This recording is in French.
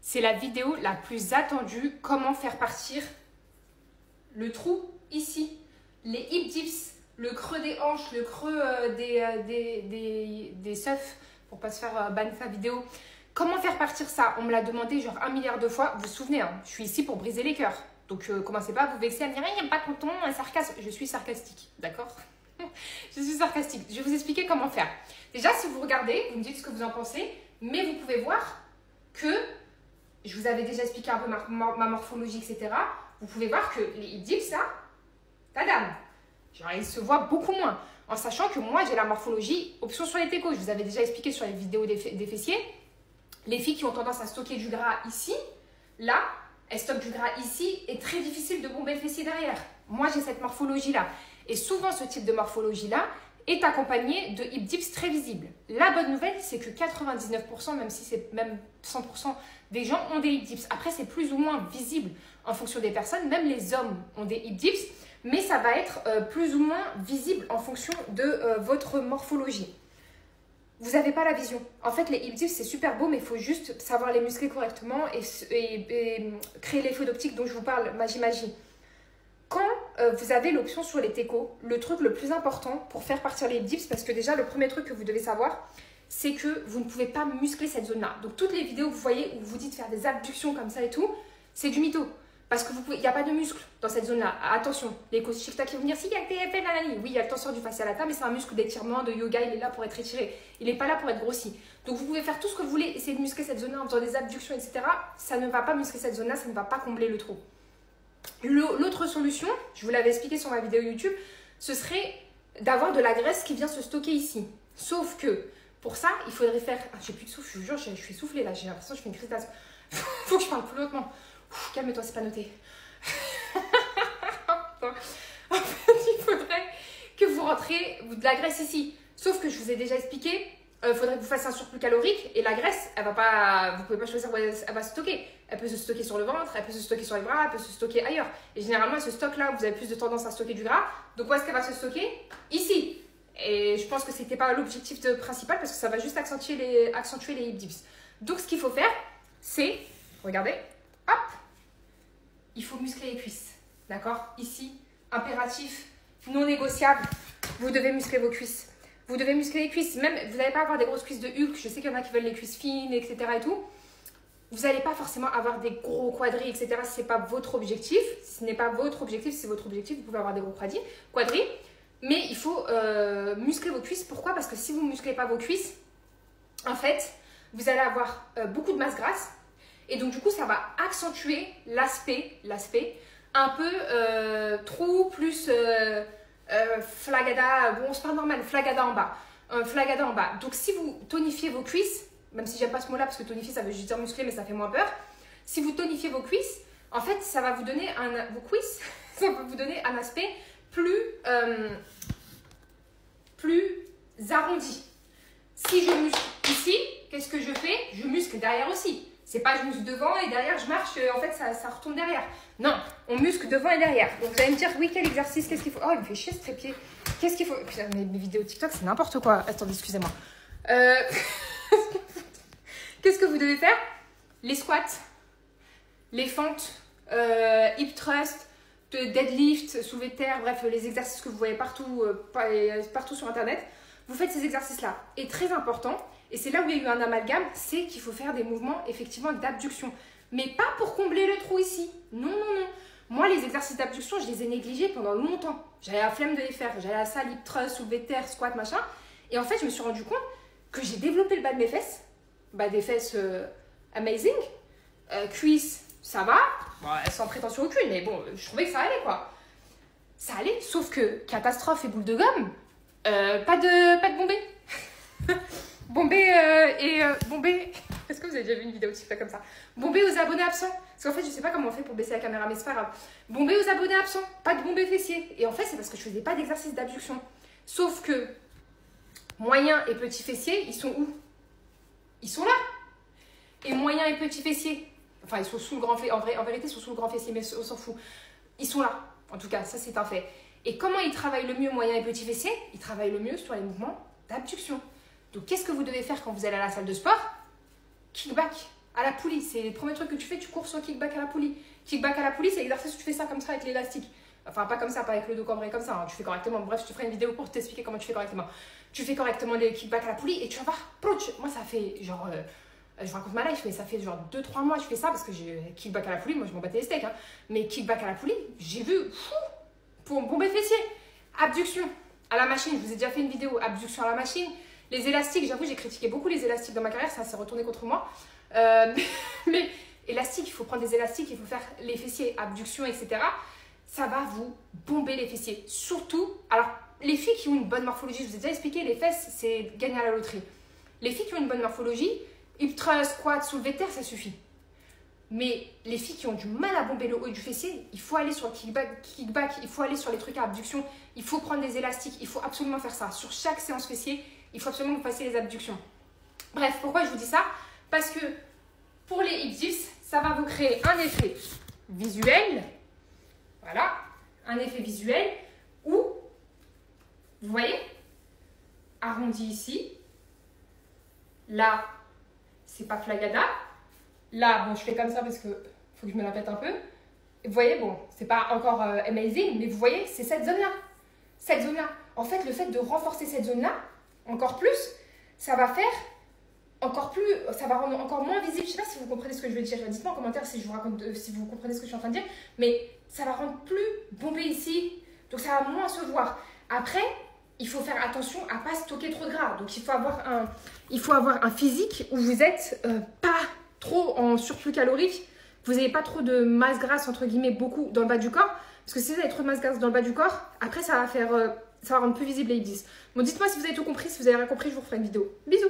C'est la vidéo la plus attendue. Comment faire partir le trou ici, les hip dips, le creux des hanches, le creux des seufs, pour pas se faire ban sa vidéo. Comment faire partir ça? On me l'a demandé genre 1 milliard de fois. Vous vous souvenez, hein, je suis ici pour briser les cœurs. Donc commencez pas à vous vexer à me dire il n'y a pas ton ton, un sarcasme. Je suis sarcastique, d'accord? Je suis sarcastique. Je vais vous expliquer comment faire. Déjà, si vous regardez, vous me dites ce que vous en pensez, mais vous pouvez voir que je vous avais déjà expliqué un peu ma morphologie, etc. Vous pouvez voir que les hip dips, là, tadam, genre, ils se voient beaucoup moins. En sachant que moi, j'ai la morphologie option sur les técos. Je vous avais déjà expliqué sur les vidéos des fessiers. Les filles qui ont tendance à stocker du gras ici, là, elles stockent du gras ici et très difficile de bomber le fessier derrière. Moi, j'ai cette morphologie-là. Et souvent, ce type de morphologie-là est accompagné de hip dips très visibles. La bonne nouvelle, c'est que 99%, même si c'est même 100% des gens ont des hip dips. Après, c'est plus ou moins visible en fonction des personnes. Même les hommes ont des hip dips, mais ça va être plus ou moins visible en fonction de votre morphologie. Vous n'avez pas la vision. En fait, les hip dips, c'est super beau, mais il faut juste savoir les muscler correctement et créer l'effet d'optique dont je vous parle, magie. Quand vous avez l'option sur les técos, le truc le plus important pour faire partir les hip dips, parce que déjà, le premier truc que vous devez savoir, c'est que vous ne pouvez pas muscler cette zone-là. Donc, toutes les vidéos que vous voyez où vous dites faire des abductions comme ça et tout, c'est du mytho. Parce que il n'y a pas de muscle dans cette zone-là. Attention, les coachs TikTok qui vont venir, si, il y a le TFL, nanani. Oui, il y a le tenseur du fascia lata, mais c'est un muscle d'étirement, de yoga, il est là pour être étiré. Il n'est pas là pour être grossi. Donc, vous pouvez faire tout ce que vous voulez, essayer de muscler cette zone-là en faisant des abductions, etc. Ça ne va pas muscler cette zone-là, ça ne va pas combler le trou. L'autre solution, je vous l'avais expliqué sur ma vidéo YouTube, ce serait d'avoir de la graisse qui vient se stocker ici. Sauf que, pour ça, il faudrait faire... Ah, j'ai plus de souffle, je vous jure, je suis soufflée là, j'ai l'impression que je fais une crise d'asthme. Faut que je parle plus lentement. Calme-toi, c'est pas noté. En fait, il faudrait que vous rentriez de la graisse ici. Sauf que je vous ai déjà expliqué, il faudrait que vous fassiez un surplus calorique et la graisse, elle va pas, vous pouvez pas choisir où elle va se stocker. Elle peut se stocker sur le ventre, elle peut se stocker sur les bras, elle peut se stocker ailleurs. Et généralement, elle se stocke là où vous avez plus de tendance à stocker du gras. Donc, où est-ce qu'elle va se stocker? Ici. Et je pense que c'était pas l'objectif principal parce que ça va juste accentuer les hip dips. Donc, ce qu'il faut faire, c'est, regardez, hop, il faut muscler les cuisses. D'accord? Ici, impératif, non négociable, vous devez muscler vos cuisses. Vous devez muscler les cuisses. Même, vous n'allez pas avoir des grosses cuisses de Hulk. Je sais qu'il y en a qui veulent les cuisses fines, etc. et tout. Vous n'allez pas forcément avoir des gros quadris, etc. Si ce n'est pas votre objectif. Si ce n'est pas votre objectif, si c'est votre objectif, vous pouvez avoir des gros quadris. Mais il faut muscler vos cuisses. Pourquoi? Parce que si vous ne musclez pas vos cuisses, en fait, vous allez avoir beaucoup de masse grasse. Et donc, du coup, ça va accentuer l'aspect un peu trou plus flagada. Bon, on se parle normal, flagada en bas. Flagada en bas. Donc, si vous tonifiez vos cuisses, même si j'aime pas ce mot-là parce que tonifier, ça veut juste dire muscler, mais ça fait moins peur. Si vous tonifiez vos cuisses, en fait, ça va vous donner ça va vous donner un aspect plus arrondi. Si je muscle ici, qu'est-ce que je fais? Je muscle derrière aussi. C'est pas je muscle devant et derrière je marche, en fait ça retourne derrière. Non, on muscle devant et derrière. Donc vous allez me dire, oui, quel exercice, qu'est-ce qu'il faut? Oh, il me fait chier ce trépied. Qu'est-ce qu'il faut? Putain, mes vidéos TikTok, c'est n'importe quoi. Attendez, excusez-moi. Qu'est-ce que vous devez faire? Les squats, les fentes, hip thrust, deadlift, soulevé de terre, bref, les exercices que vous voyez partout, partout sur Internet. Vous faites ces exercices-là. Et très important, et c'est là où il y a eu un amalgame, c'est qu'il faut faire des mouvements effectivement d'abduction. Mais pas pour combler le trou ici. Non, non, non. Moi, les exercices d'abduction, je les ai négligés pendant longtemps. J'avais la flemme de les faire. J'allais à la salle, hip thrust, soulevé de terre, squat, machin. Et en fait, je me suis rendu compte que j'ai développé le bas de mes fesses. Bas des fesses amazing. Cuisses, ça va. Bon, sans prétention aucune, mais bon, je trouvais que ça allait, quoi. Ça allait, sauf que catastrophe et boule de gomme, pas de bombé. Bombé. Est-ce que vous avez déjà vu une vidéo TikTok comme ça? Bombé aux abonnés absents. Parce qu'en fait, je sais pas comment on fait pour baisser la caméra, mais c'est pas grave. Bombé aux abonnés absents, pas de bombé fessier. Et en fait, c'est parce que je faisais pas d'exercice d'abduction. Sauf que moyen et petit fessier, ils sont où? Ils sont là. Et moyen et petit fessier, enfin, ils sont sous le grand fessier. En vérité, ils sont sous le grand fessier, mais on s'en fout. Ils sont là. En tout cas, ça, c'est un fait. Et comment ils travaillent le mieux, moyen et petit fessier? Ils travaillent le mieux sur les mouvements d'abduction. Donc, qu'est-ce que vous devez faire quand vous allez à la salle de sport? Kickback. À la poulie, c'est le premier truc que tu fais, tu cours sur kickback à la poulie. Kickback à la poulie, c'est l'exercice où tu fais ça comme ça avec l'élastique. Enfin, pas comme ça, pas avec le dos cambré comme ça, hein. Tu fais correctement. Bref, je te ferai une vidéo pour t'expliquer comment tu fais correctement. Tu fais correctement les kickback à la poulie et tu vas voir, moi ça fait genre, je vous raconte ma life, mais ça fait genre 2-3 mois que je fais ça parce que j'ai kickback à la poulie, moi je m'en battais les steaks, hein. Mais kickback à la poulie, j'ai vu, pour bomber le fessier. Abduction à la machine, je vous ai déjà fait une vidéo, abduction à la machine. Les élastiques, j'avoue, j'ai critiqué beaucoup les élastiques dans ma carrière, ça s'est retourné contre moi. Mais élastique, il faut prendre des élastiques, il faut faire les fessiers, abduction, etc. Ça va vous bomber les fessiers. Surtout, alors, les filles qui ont une bonne morphologie, je vous ai déjà expliqué, les fesses, c'est gagner à la loterie. Les filles qui ont une bonne morphologie, hip thrust, squat, soulevé de terre, ça suffit. Mais les filles qui ont du mal à bomber le haut du fessier, il faut aller sur le kickback, il faut aller sur les trucs à abduction, il faut prendre des élastiques, il faut absolument faire ça. Sur chaque séance fessier, il faut absolument que vous fassiez les abductions. Bref, pourquoi je vous dis ça? Parce que pour les hip dips, ça va vous créer un effet visuel. Voilà, un effet visuel où, vous voyez, arrondi ici. Là, c'est pas flagada. Là, bon, je fais comme ça parce que faut que je me la pète un peu. Vous voyez, bon, c'est pas encore amazing, mais vous voyez, c'est cette zone-là. Cette zone-là. En fait, le fait de renforcer cette zone-là, encore plus, ça va faire encore plus, ça va rendre encore moins visible. Je sais pas si vous comprenez ce que je veux dire. Dites-moi en commentaire si je vous raconte, si vous comprenez ce que je suis en train de dire. Mais ça va rendre plus bombé ici. Donc ça va moins se voir. Après, il faut faire attention à pas stocker trop de gras. Donc il faut avoir un physique où vous êtes pas trop en surplus calorique. Vous n'avez pas trop de masse grasse, entre guillemets, beaucoup dans le bas du corps. Parce que si vous avez trop de masse grasse dans le bas du corps, après ça va rendre plus visible les hip dips. Bon, dites-moi si vous avez tout compris. Si vous avez rien compris, je vous referai une vidéo. Bisous!